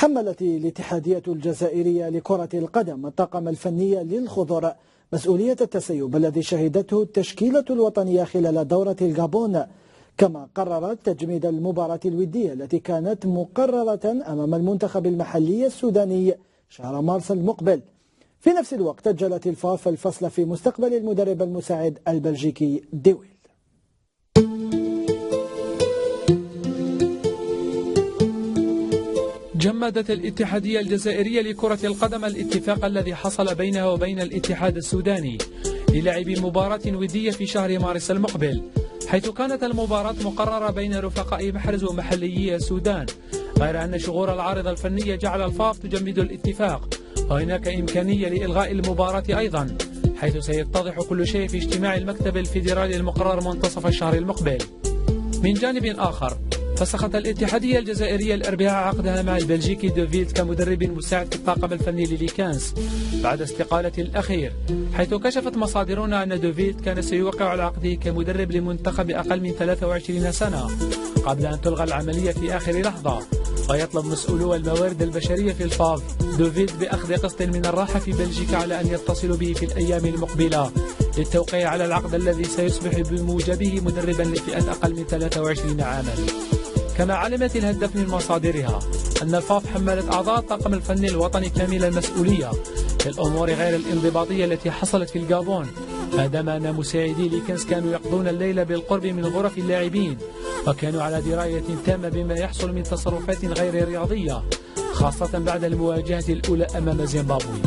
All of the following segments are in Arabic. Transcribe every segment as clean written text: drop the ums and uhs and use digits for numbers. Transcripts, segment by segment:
حملت الاتحادية الجزائرية لكرة القدم الطاقم الفني للخضر مسؤولية التسيب الذي شهدته التشكيلة الوطنية خلال دورة الغابون، كما قررت تجميد المباراة الودية التي كانت مقررة أمام المنتخب المحلي السوداني شهر مارس المقبل. في نفس الوقت أجلت الفاف الفصل في مستقبل المدرب المساعد البلجيكي ديويل. جمدت الاتحادية الجزائرية لكرة القدم الاتفاق الذي حصل بينها وبين الاتحاد السوداني للعب مباراة ودية في شهر مارس المقبل، حيث كانت المباراة مقررة بين رفقاء محرز ومحليي السودان، غير أن شغور العارضة الفنية جعل الفاف تجمد الاتفاق، وهناك إمكانية لإلغاء المباراة أيضا، حيث سيتضح كل شيء في اجتماع المكتب الفيدرالي المقرر منتصف الشهر المقبل. من جانب آخر، فسخت الاتحادية الجزائرية الأربعاء عقدها مع البلجيكي دوفيد كمدرب مساعد في الطاقم الفني لليكانس بعد استقالة الأخير، حيث كشفت مصادرنا أن دوفيد كان سيوقع على عقده كمدرب لمنتخب أقل من 23 سنة قبل أن تلغى العملية في آخر لحظة. ويطلب مسؤولو الموارد البشرية في الفاف دوفيد بأخذ قسط من الراحة في بلجيكا على أن يتصلوا به في الأيام المقبلة للتوقيع على العقد الذي سيصبح بموجبه مدربا لفئة أقل من 23 عاما. كما علمت الهدف من مصادرها أن الفاف حملت أعضاء الطاقم الفني الوطني كامل المسؤولية في الأمور غير الانضباطية التي حصلت في الغابون، ما أن مساعدي ليكنس كانوا يقضون الليل بالقرب من غرف اللاعبين وكانوا على دراية تامة بما يحصل من تصرفات غير رياضية، خاصة بعد المواجهة الأولى أمام زيمبابوي.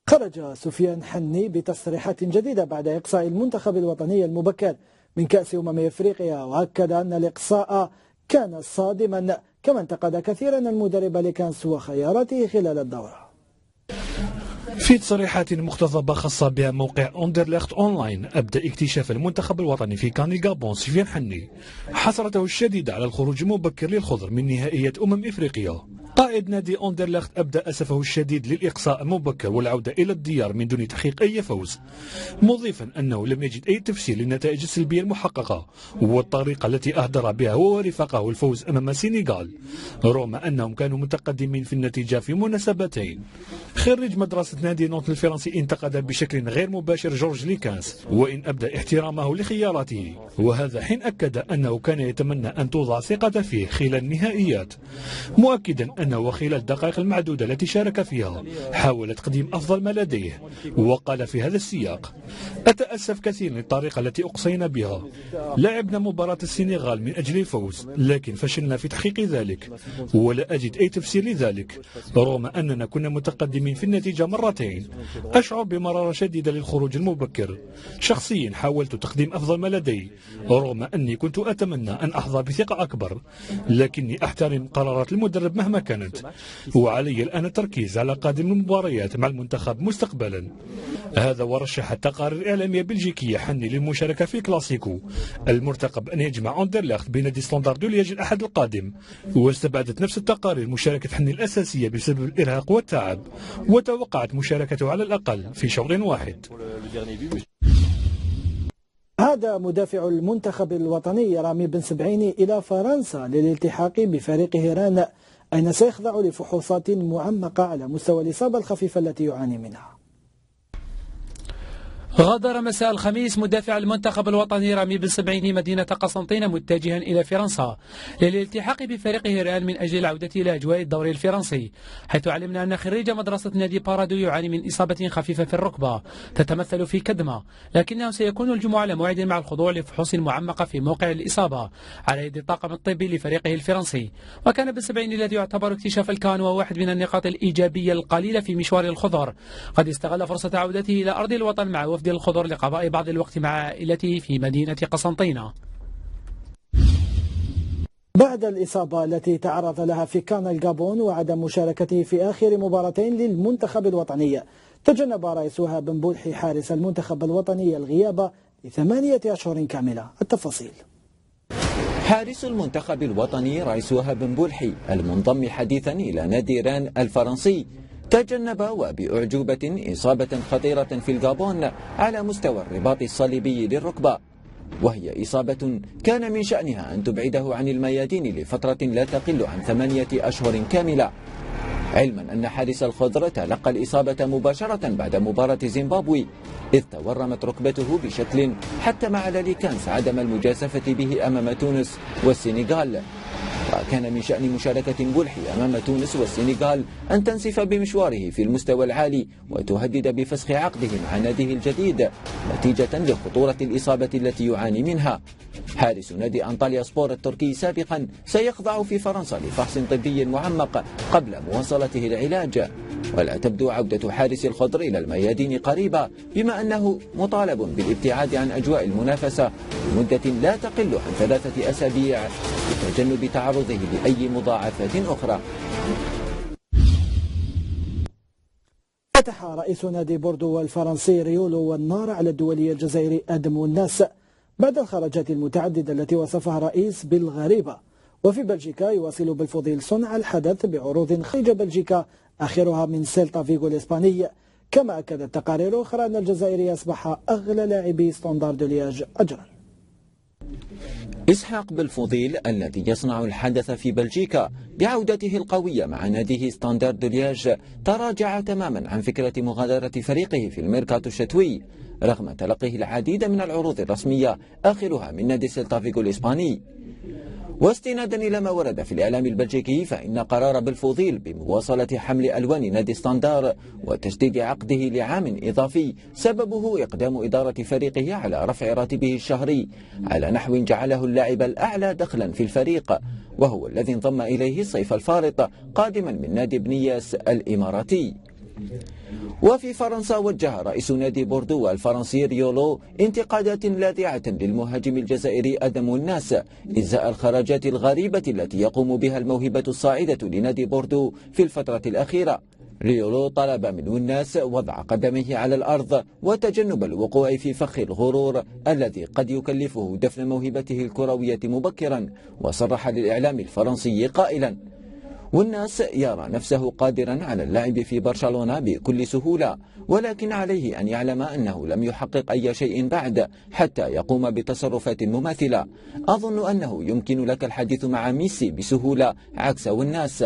خرج سفيان حني بتصريحات جديدة بعد إقصاء المنتخب الوطني المبكر من كأس أفريقيا، وأكد أن الإقصاء كان صادما، كما انتقد كثيرا المدرب ليكانس وخياراته خلال الدورة. في تصريحات مقتضبة خاصة بها موقع أندرلخت أونلاين، أبدأ اكتشاف المنتخب الوطني في كان الغابون سفيان حني حسرته الشديدة على الخروج المبكر للخضر من نهائية إفريقيا. قائد نادي أندرلخت أبدأ أسفه الشديد للإقصاء المبكر والعودة إلى الديار من دون تحقيق أي فوز، مضيفا أنه لم يجد أي تفسير للنتائج السلبية المحققة والطريقة التي أهدر بها هو ورفاقه الفوز أمام السنغال، رغم أنهم كانوا متقدمين في النتيجة في مناسبتين. خريج مدرسة نادي نونت الفرنسي انتقد بشكل غير مباشر جورج ليكانس، وإن أبدى احترامه لخياراته، وهذا حين أكد أنه كان يتمنى أن توضع ثقة فيه خلال النهائيات، مؤكدا أنه خلال الدقائق المعدودة التي شارك فيها حاول تقديم أفضل ما لديه. وقال في هذا السياق: أتأسف كثيرا للطريقة التي أقصينا بها، لعبنا مباراة السنغال من أجل الفوز لكن فشلنا في تحقيق ذلك، ولا أجد أي تفسير لذلك، رغم أننا كنا متقدمين في النتيجة مرتين. أشعر بمرارة شديدة للخروج المبكر، شخصيا حاولت تقديم أفضل ما لدي رغم أني كنت أتمنى أن أحظى بثقة أكبر، لكني أحترم قرارات المدرب مهما كانت، وعلي الآن التركيز على قادم المباريات مع المنتخب مستقبلا. هذا ورشح التقارير الإعلامية بلجيكية حني للمشاركة في كلاسيكو المرتقب أن يجمع أندرلخت بنادي ستاندار دو ليج الأحد القادم، واستبعدت نفس التقارير مشاركة حني الأساسية بسبب الإرهاق والتعب، وتوقعت مشاركته على الأقل في شوط واحد. هذا مدافع المنتخب الوطني رامي بن سبعيني إلى فرنسا للالتحاق بفريق هيران، أين سيخضع لفحوصات معمقة على مستوى الإصابة الخفيفة التي يعاني منها. غادر مساء الخميس مدافع المنتخب الوطني رامي بن سبعيني مدينة قسنطينة متجها إلى فرنسا للالتحاق بفريق هيران من أجل العودة إلى أجواء الدوري الفرنسي، حيث علمنا أن خريج مدرسة نادي بارادو يعاني من إصابة خفيفة في الركبة تتمثل في كدمة، لكنه سيكون الجمعة على موعد مع الخضوع لفحوص معمقة في موقع الإصابة على يد الطاقم الطبي لفريقه الفرنسي. وكان بن سبعيني الذي يعتبر اكتشاف الكان وواحد من النقاط الإيجابية القليلة في مشوار الخضر قد استغل فرصة عودته إلى أرض الوطن مع وفد الخضر لقضاء بعض الوقت مع عائلته في مدينة قسنطينة. بعد الإصابة التي تعرض لها في كان الغابون وعدم مشاركته في آخر مباراتين للمنتخب الوطني، تجنب رئيس وهاب بن بولحي حارس المنتخب الوطني الغياب ل8 أشهر كاملة. التفاصيل. حارس المنتخب الوطني رئيس وهاب بن بولحي المنضم حديثا إلى نادي ران الفرنسي تجنب وبأعجوبة إصابة خطيرة في الغابون على مستوى الرباط الصليبي للركبة، وهي إصابة كان من شأنها أن تبعده عن الميادين لفترة لا تقل عن 8 أشهر كاملة، علما أن حارس الخضر تلقى الإصابة مباشرة بعد مباراة زيمبابوي، إذ تورمت ركبته بشكل حتم على ليكانس عدم المجازفة به أمام تونس والسنغال. وكان من شأن مشاركة مبولحي أمام تونس والسنغال أن تنسف بمشواره في المستوى العالي وتهدد بفسخ عقده مع ناديه الجديد نتيجة لخطورة الإصابة التي يعاني منها. حارس نادي أنطاليا سبور التركي سابقا سيخضع في فرنسا لفحص طبي معمق قبل مواصلته العلاج، ولا تبدو عودة حارس الخضر إلى الميادين قريبة، بما أنه مطالب بالابتعاد عن أجواء المنافسة لمدة لا تقل عن 3 أسابيع لتجنب تعرضه لأي مضاعفات أخرى. فتح رئيس نادي بوردو الفرنسي ريولو والنار على الدولي الجزائري أدم الناس بعد الخرجات المتعددة التي وصفها الرئيس بالغريبة. وفي بلجيكا يواصل بالفضيل صنع الحدث بعروض خارج بلجيكا آخرها من سيلتا فيغو الإسباني، كما أكدت تقارير أخرى أن الجزائري أصبح أغلى لاعبي ستاندار دو لياج أجرا. إسحاق بالفضيل الذي يصنع الحدث في بلجيكا بعودته القوية مع ناديه ستاندار دو لياج تراجع تماما عن فكرة مغادرة فريقه في الميركاتو الشتوي، رغم تلقيه العديد من العروض الرسمية آخرها من نادي سيلتا فيغو الإسباني. واستنادا إلى ما ورد في الإعلام البلجيكي، فإن قرار بالفضيل بمواصلة حمل ألوان نادي ستاندار وتجديد عقده لعام إضافي سببه إقدام إدارة فريقه على رفع راتبه الشهري على نحو جعله اللاعب الأعلى دخلا في الفريق، وهو الذي انضم إليه الصيف الفارط قادما من نادي بنياس الإماراتي. وفي فرنسا وجه رئيس نادي بوردو الفرنسي ريولو انتقادات لاذعة للمهاجم الجزائري أدم الناس إزاء الخرجات الغريبة التي يقوم بها الموهبة الصاعدة لنادي بوردو في الفترة الأخيرة. ريولو طلب من الناس وضع قدميه على الأرض وتجنب الوقوع في فخ الغرور الذي قد يكلفه دفن موهبته الكروية مبكرا، وصرح للإعلام الفرنسي قائلا: والناس يرى نفسه قادرا على اللعب في برشلونة بكل سهولة، ولكن عليه أن يعلم أنه لم يحقق أي شيء بعد حتى يقوم بتصرفات مماثلة. أظن أنه يمكن لك الحديث مع ميسي بسهولة عكس والناس.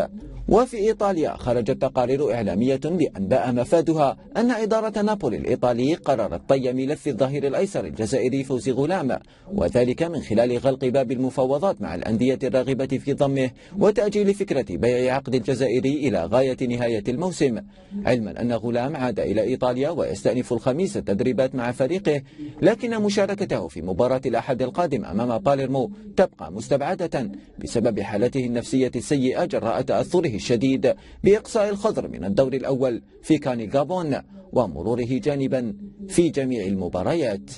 وفي إيطاليا خرجت تقارير إعلامية بأنباء مفادها أن إدارة نابولي الإيطالي قررت طي ملف الظهير الأيسر الجزائري فوزي غلام، وذلك من خلال غلق باب المفاوضات مع الأندية الراغبة في ضمه وتأجيل فكرة بيع عقد الجزائري إلى غاية نهاية الموسم، علما أن غلام عاد إلى إيطاليا ويستأنف الخميس التدريبات مع فريقه، لكن مشاركته في مباراة الأحد القادم أمام باليرمو تبقى مستبعدة بسبب حالته النفسية السيئة جراء تأثره الشديد بإقصاء الخضر من الدور الأول في كان غابون ومروره جانبا في جميع المباريات.